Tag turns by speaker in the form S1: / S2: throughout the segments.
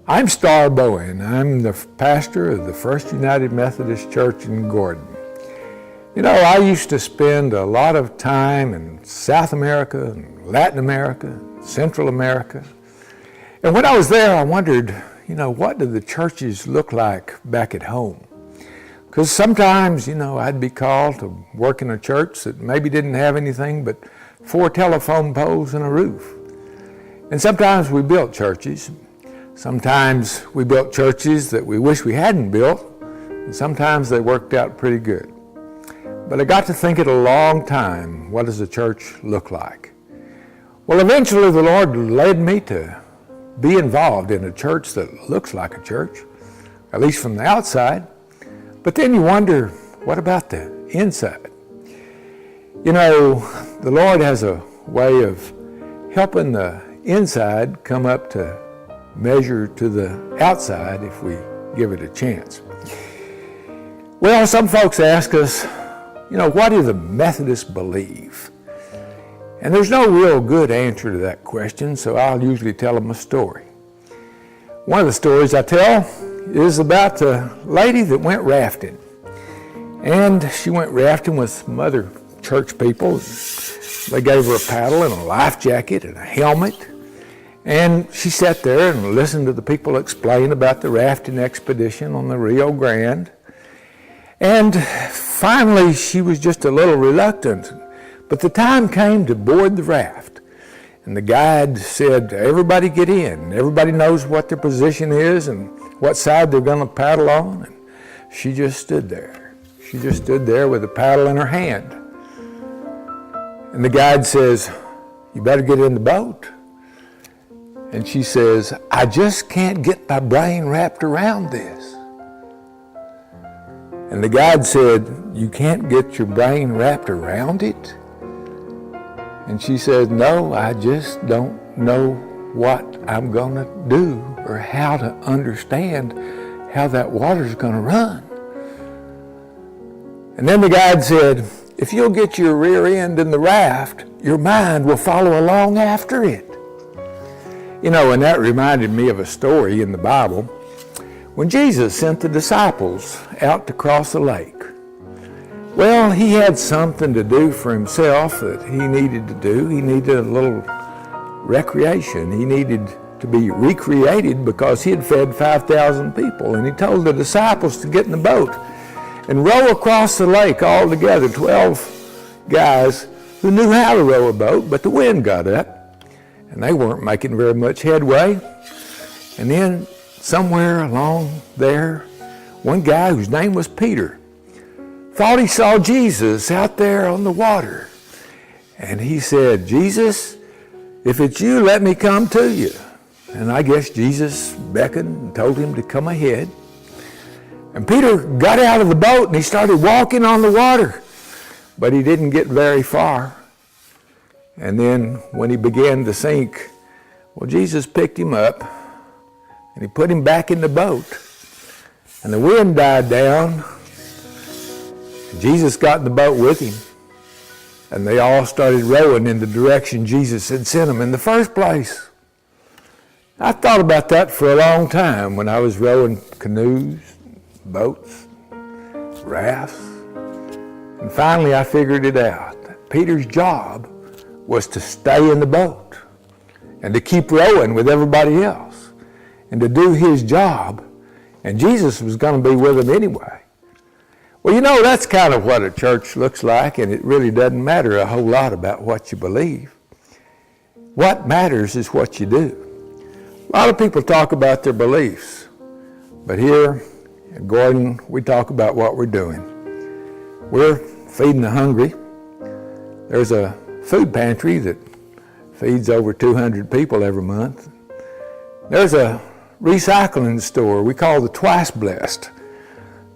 S1: I'm Star Bowen. I'm the pastor of the First United Methodist Church in Gordon. You know, I used to spend a lot of time in South America, and Latin America, Central America. And when I was there, I wondered, what did the churches look like back at home? Because sometimes, I'd be called to work in a church that maybe didn't have anything but 4 telephone poles and a roof. And sometimes we built churches. Sometimes we built churches that we wish we hadn't built, and sometimes they worked out pretty good. But I got to thinking a long time, what does a church look like? Well, eventually the Lord led me to be involved in a church that looks like a church, at least from the outside. But then you wonder, what about the inside? The Lord has a way of helping the inside come up to measure to the outside if we give it a chance. Well, some folks ask us, what do the Methodists believe? And there's no real good answer to that question, so I'll usually tell them a story. One of the stories I tell is about the lady that went rafting. And she went rafting with some other church people. They gave her a paddle and a life jacket and a helmet. And she sat there and listened to the people explain about the rafting expedition on the Rio Grande. And finally, she was just a little reluctant. But the time came to board the raft. And the guide said, everybody get in. Everybody knows what their position is and what side they're going to paddle on. And she just stood there. She just stood there with the paddle in her hand. And the guide says, you better get in the boat. And she says, I just can't get my brain wrapped around this. And the guide said, you can't get your brain wrapped around it? And she said, no, I just don't know what I'm going to do or how to understand how that water's going to run. And then the guide said, if you'll get your rear end in the raft, your mind will follow along after it. And that reminded me of a story in the Bible when Jesus sent the disciples out to cross a lake. Well, he had something to do for himself that he needed to do. He needed a little recreation. He needed to be recreated because he had fed 5,000 people. And he told the disciples to get in the boat and row across the lake all together, 12 guys who knew how to row a boat, but the wind got up. And they weren't making very much headway. And then somewhere along there, one guy whose name was Peter thought he saw Jesus out there on the water. And he said, Jesus, if it's you, let me come to you. And I guess Jesus beckoned and told him to come ahead. And Peter got out of the boat and he started walking on the water. But he didn't get very far. And then when he began to sink, Jesus picked him up and he put him back in the boat. And the wind died down. And Jesus got in the boat with him. And they all started rowing in the direction Jesus had sent them in the first place. I thought about that for a long time when I was rowing canoes, boats, rafts. And finally I figured it out. Peter's job was to stay in the boat and to keep rowing with everybody else and to do his job. And Jesus was going to be with him anyway. Well, that's kind of what a church looks like, and it really doesn't matter a whole lot about what you believe. What matters is what you do. A lot of people talk about their beliefs, but here at Gordon, we talk about what we're doing. We're feeding the hungry. There's a food pantry that feeds over 200 people every month. There's a recycling store we call the Twice Blessed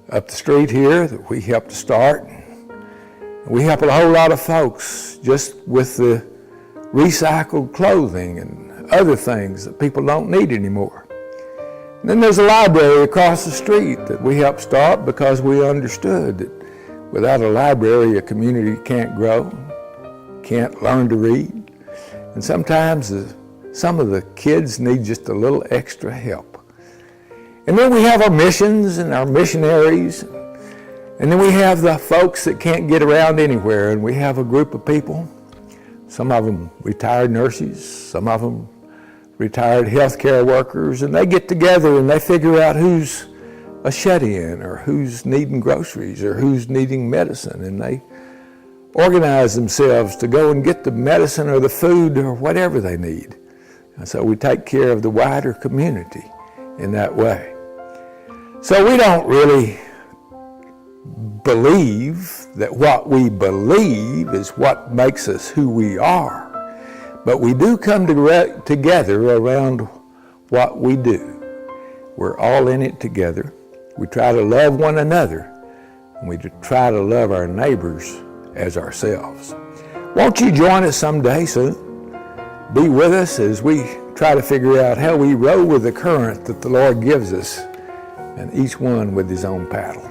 S1: up the street here that we helped to start. We help a whole lot of folks just with the recycled clothing and other things that people don't need anymore. And then there's a library across the street that we helped start because we understood that without a library, a community can't grow, can't learn to read. And sometimes some of the kids need just a little extra help. And then we have our missions and our missionaries. And then we have the folks that can't get around anywhere. And we have a group of people, some of them retired nurses, some of them retired healthcare workers, and they get together and they figure out who's a shut-in or who's needing groceries or who's needing medicine, and they organize themselves to go and get the medicine or the food or whatever they need. And so we take care of the wider community in that way. So we don't really believe that what we believe is what makes us who we are, but we do come together around what we do. We're all in it together. We try to love one another, and we try to love our neighbors as ourselves. Won't you join us someday soon? Be with us as we try to figure out how we row with the current that the Lord gives us, and each one with his own paddle.